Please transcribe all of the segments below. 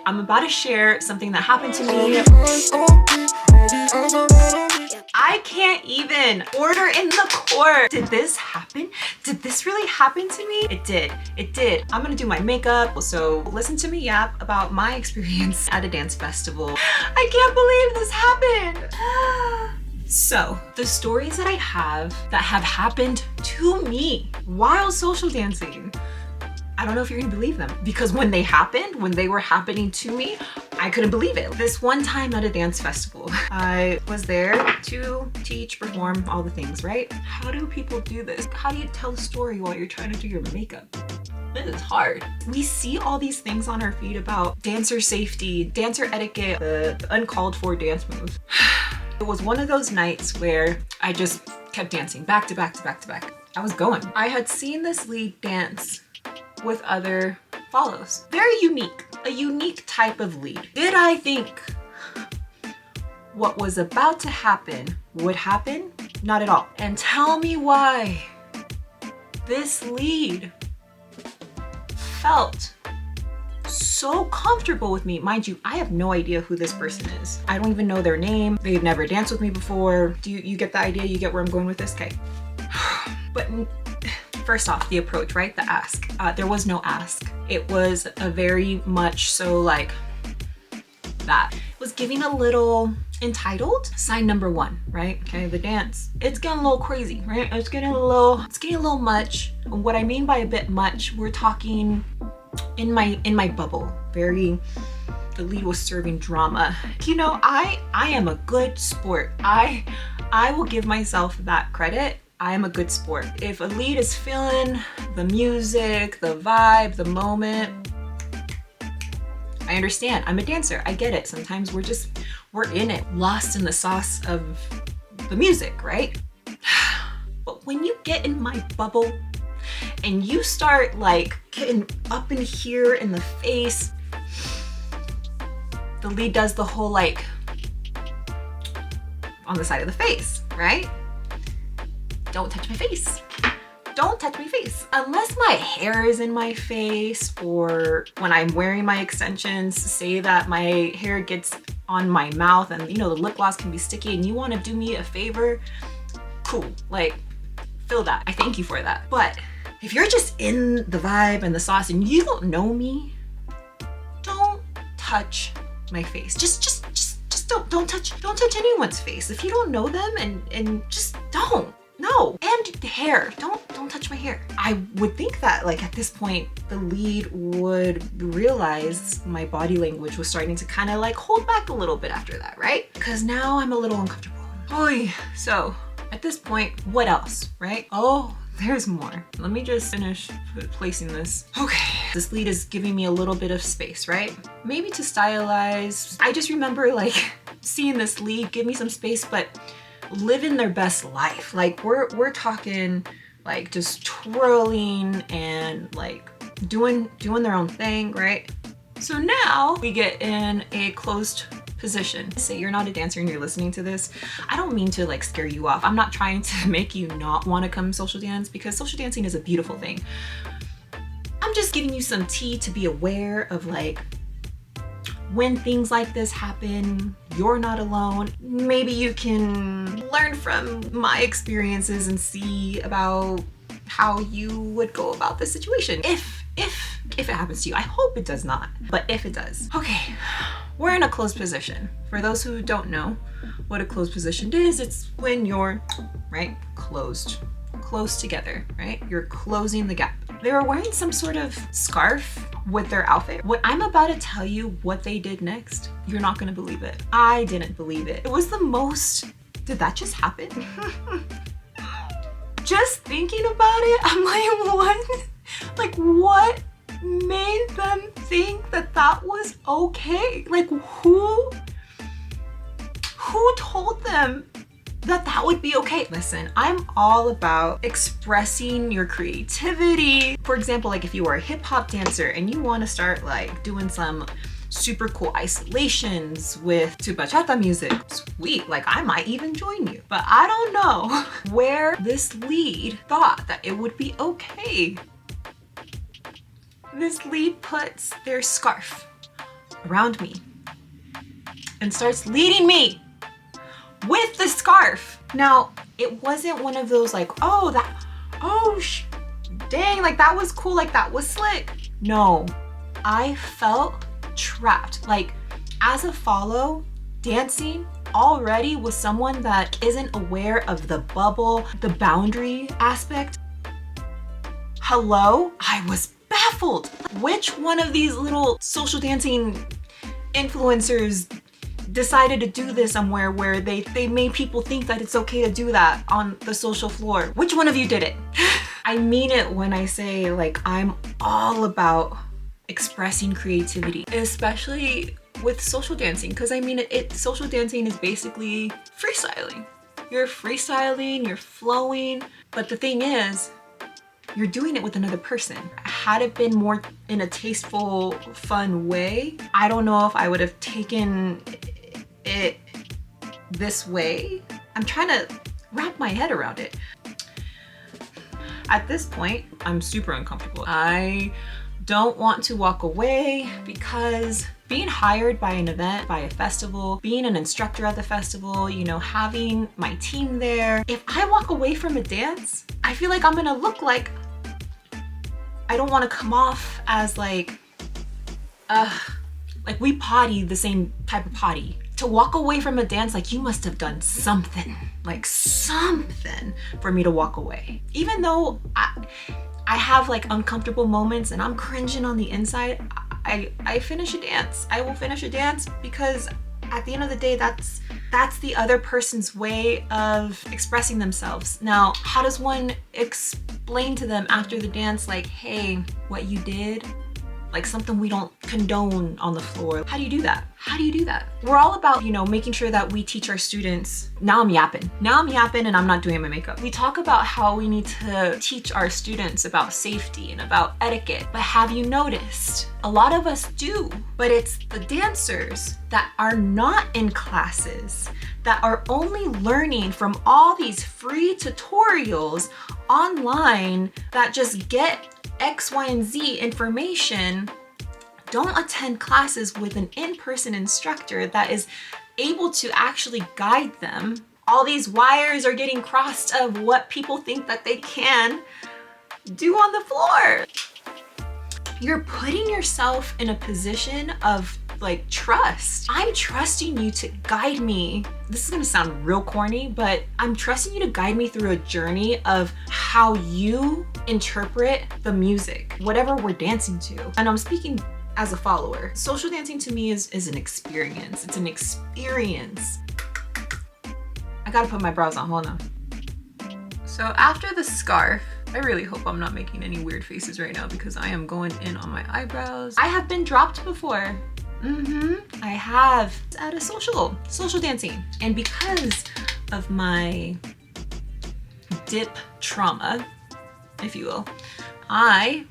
I'm about to share something that happened to me. I can't even order in the court. Did this happen? Did this really happen to me? It did. It did. I'm gonna do my makeup. So listen to me yap about my experience at a dance festival. I can't believe this happened. So the stories that I have that have happened to me while social dancing, I don't know if you're gonna believe them, because when they happened, when they were happening to me, I couldn't believe it. This one time at a dance festival, I was there to teach, perform, all the things, right? How do people do this? How do you tell a story while you're trying to do your makeup? This is hard. We see all these things on our feed about dancer safety, dancer etiquette, the uncalled for dance moves. It was one of those nights where I just kept dancing back to back to back to back. I was going. I had seen this lead dance with other follows. Very unique, a unique type of lead. Did I think what was about to happen would happen? Not at all. And tell me why this lead felt so comfortable with me. Mind you, I have no idea who this person is. I don't even know their name. They've never danced with me before. Do you get the idea? You get where I'm going with this? Okay. But first off, the approach, right? The ask. There was no ask. It was a very much so like that. It was giving a little entitled. Sign number one, right? Okay, the dance. It's getting a little crazy, right? It's getting a little much. What I mean by a bit much, we're talking in my bubble. Very, the lead was serving drama. You know, I am a good sport. I will give myself that credit. I am a good sport. If a lead is feeling the music, the vibe, the moment, I understand. I'm a dancer. I get it. Sometimes we're in it, lost in the sauce of the music, right? But when you get in my bubble and you start like getting up in here in the face, the lead does the whole like on the side of the face, right? Don't touch my face. Don't touch my face. Unless my hair is in my face or when I'm wearing my extensions, say that my hair gets on my mouth and you know, the lip gloss can be sticky and you want to do me a favor, cool. Like, feel that. I thank you for that. But if you're just in the vibe and the sauce and you don't know me, don't touch my face. Just don't touch anyone's face. If you don't know them and just don't. No. And the hair. Don't touch my hair. I would think that like at this point the lead would realize my body language was starting to kind of like hold back a little bit after that, right? Because now I'm a little uncomfortable. Oy. So at this point, what else, right? Oh, there's more. Let me just finish placing this. Okay, this lead is giving me a little bit of space, right? Maybe to stylize. I just remember like seeing this lead give me some space, but living their best life. Like we're talking like just twirling and like doing their own thing, right? So now we get in a closed position. Say you're not a dancer and you're listening to this, I don't mean to like scare you off. I'm not trying to make you not want to come social dance, because social dancing is a beautiful thing. I'm just giving you some tea to be aware of like when things like this happen, you're not alone. Maybe you can learn from my experiences and see about how you would go about this situation. If it happens to you. I hope it does not, but if it does. Okay, we're in a closed position. For those who don't know what a closed position is, it's when you're, right, closed together, right? You're closing the gap. They were wearing some sort of scarf with their outfit. What I'm about to tell you what they did next, you're not gonna believe it. I didn't believe it. It was the most, did that just happen? Just thinking about it, I'm like, what? Like, what made them think that that was okay? Like, who told them that that would be okay? Listen, I'm all about expressing your creativity. For example, like if you were a hip hop dancer and you want to start like doing some super cool isolations with to bachata music, sweet, like I might even join you. But I don't know where this lead thought that it would be okay. This lead puts their scarf around me and starts leading me with the scarf. Now, it wasn't one of those like, oh, dang, like that was cool, like that was slick. No, I felt trapped. Like as a follow, dancing already with someone that isn't aware of the bubble, the boundary aspect. Hello? I was baffled. Which one of these little social dancing influencers decided to do this somewhere where they made people think that it's okay to do that on the social floor? Which one of you did it? I mean it when I say like I'm all about expressing creativity, especially with social dancing, because I mean social dancing is basically freestyling. You're freestyling, you're flowing, but the thing is, you're doing it with another person. Had it been more in a tasteful, fun way, I don't know if I would have taken it this way. I'm trying to wrap my head around it. At this point, I'm super uncomfortable. I don't want to walk away because being hired by an event, by a festival, being an instructor at the festival, you know, having my team there, if I walk away from a dance, I feel like I'm gonna look like I don't want to come off as like we potty the same type of potty. To walk away from a dance, like you must have done something, like something for me to walk away. Even though I have like uncomfortable moments and I'm cringing on the inside, I finish a dance. I will finish a dance because at the end of the day, that's the other person's way of expressing themselves. Now, how does one explain to them after the dance, like, hey, what you did, like something we don't condone on the floor? How do you do that? How do you do that? We're all about, you know, making sure that we teach our students. Now I'm yapping and I'm not doing my makeup. We talk about how we need to teach our students about safety and about etiquette, but have you noticed? A lot of us do, but it's the dancers that are not in classes, that are only learning from all these free tutorials online that just get X, Y, and Z information, don't attend classes with an in-person instructor that is able to actually guide them. All these wires are getting crossed of what people think that they can do on the floor. You're putting yourself in a position of like trust. I'm trusting you to guide me. This is gonna sound real corny, but I'm trusting you to guide me through a journey of how you interpret the music, whatever we're dancing to. And I'm speaking as a follower. Social dancing to me is an experience. It's an experience. I gotta put my brows on, hold on. So after the scarf, I really hope I'm not making any weird faces right now because I am going in on my eyebrows. I have been dropped before. I have at a social dancing. And because of my dip trauma, if you will, I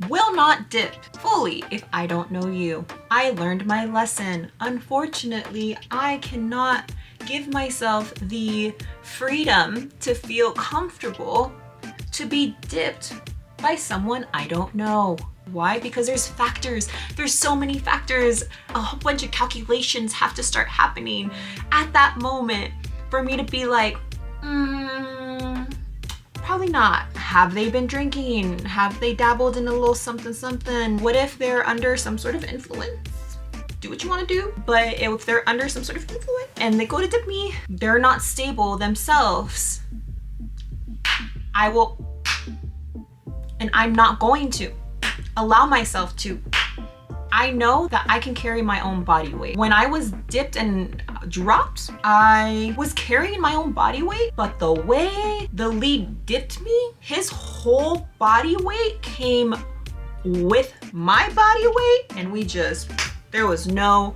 will not dip fully if I don't know you. I learned my lesson. Unfortunately, I cannot give myself the freedom to feel comfortable to be dipped by someone I don't know. Why? Because there's factors. There's so many factors. A whole bunch of calculations have to start happening at that moment for me to be like, probably not. Have they been drinking? Have they dabbled in a little something something? What if they're under some sort of influence? Do what you want to do, but if they're under some sort of influence and they go to dip me, they're not stable themselves. I'm not going to allow myself to. I know that I can carry my own body weight. When I was dipped and dropped, I was carrying my own body weight, but the way the lead dipped me, his whole body weight came with my body weight, and there was no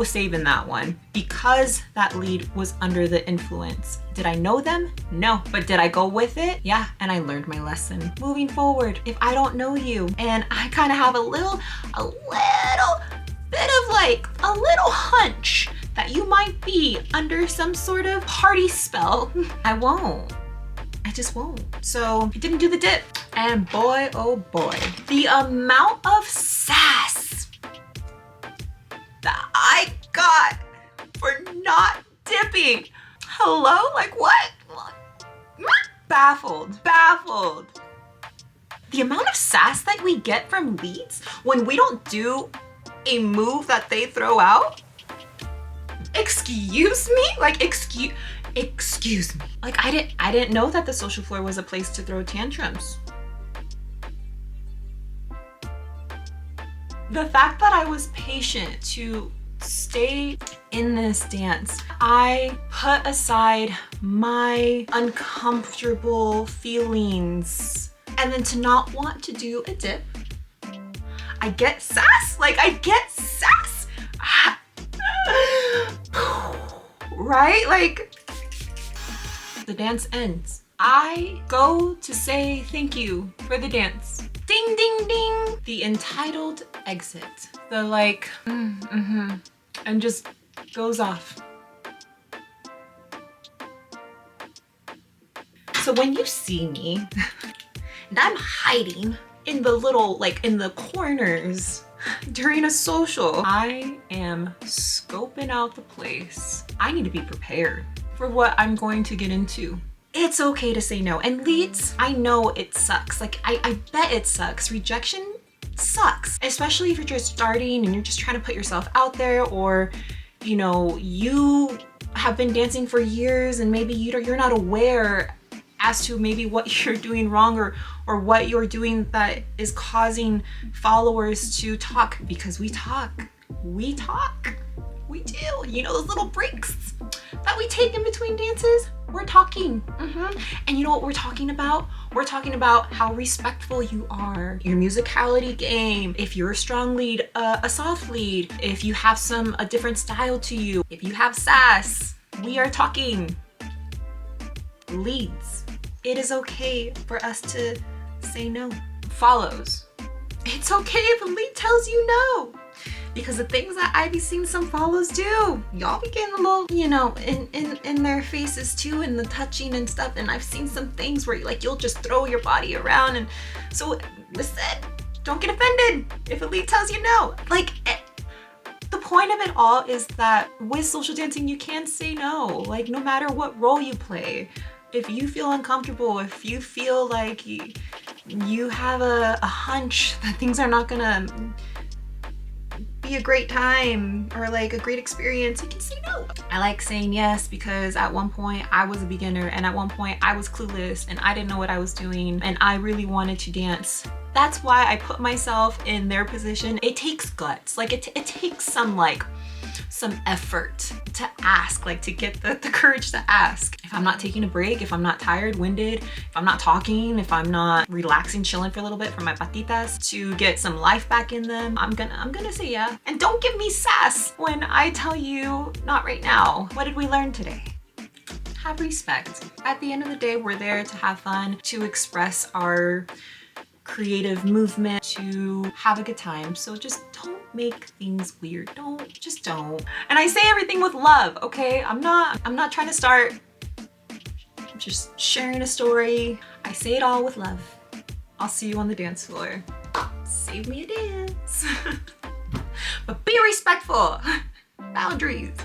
saving that one because that lead was under the influence. Did I know them? No. But did I go with it? Yeah, and I learned my lesson. Moving forward, if I don't know you and I kind of have a little bit of like a little hunch that you might be under some sort of party spell, I won't. I just won't. So I didn't do the dip. And boy, oh boy, the amount of sass for not dipping. Hello? Like what? Baffled, baffled. The amount of sass that we get from leads when we don't do a move that they throw out. Excuse me? Like excuse me. Like I didn't know that the social floor was a place to throw tantrums. The fact that I was patient to stay in this dance, I put aside my uncomfortable feelings, and then to not want to do a dip, I get sass. Like I get sass. Right? Like the dance ends. I go to say thank you for the dance. Ding, ding, ding. The entitled exit. The like, and just goes off. So when you see me, and I'm hiding in the little, like in the corners during a social, I am scoping out the place. I need to be prepared for what I'm going to get into. It's okay to say no. And leads, I know it sucks. Like I bet it sucks. Rejection sucks, especially if you're just starting and you're just trying to put yourself out there, or you know, you have been dancing for years and maybe you're not aware as to maybe what you're doing wrong, or what you're doing that is causing followers to talk, because we talk. We do. You know those little breaks that we take in between dances? We're talking. And you know what we're talking about? We're talking about how respectful you are, your musicality game, if you're a strong lead, a soft lead, if you have a different style to you, if you have sass. We are talking. Leads. It is okay for us to say no. Follows. It's okay if a lead tells you no. Because the things that I be seeing some follows do, y'all be getting a little, you know, in their faces too, and the touching and stuff. And I've seen some things where you'll just throw your body around. And so listen, don't get offended if a lead tells you no. Like the point of it all is that with social dancing, you can say no. Like no matter what role you play, if you feel uncomfortable, if you feel like you have a hunch that things are not gonna be a great time or like a great experience, you can say no. I like saying yes because at one point I was a beginner, and at one point I was clueless and I didn't know what I was doing, and I really wanted to dance. That's why I put myself in their position. It takes guts. Like it takes some effort to ask, like to get the courage to ask. If I'm not taking a break, if I'm not tired, winded, if I'm not talking, if I'm not relaxing, chilling for a little bit for my patitas to get some life back in them, I'm gonna say yeah. And don't give me sass when I tell you not right now. What did we learn today? Have respect. At the end of the day, we're there to have fun, to express our creative movement, to have a good time. So just don't make things weird. Just don't. And I say everything with love, okay? I'm not trying to start. I'm just sharing a story. I say it all with love. I'll see you on the dance floor. Save me a dance. But be respectful. Boundaries.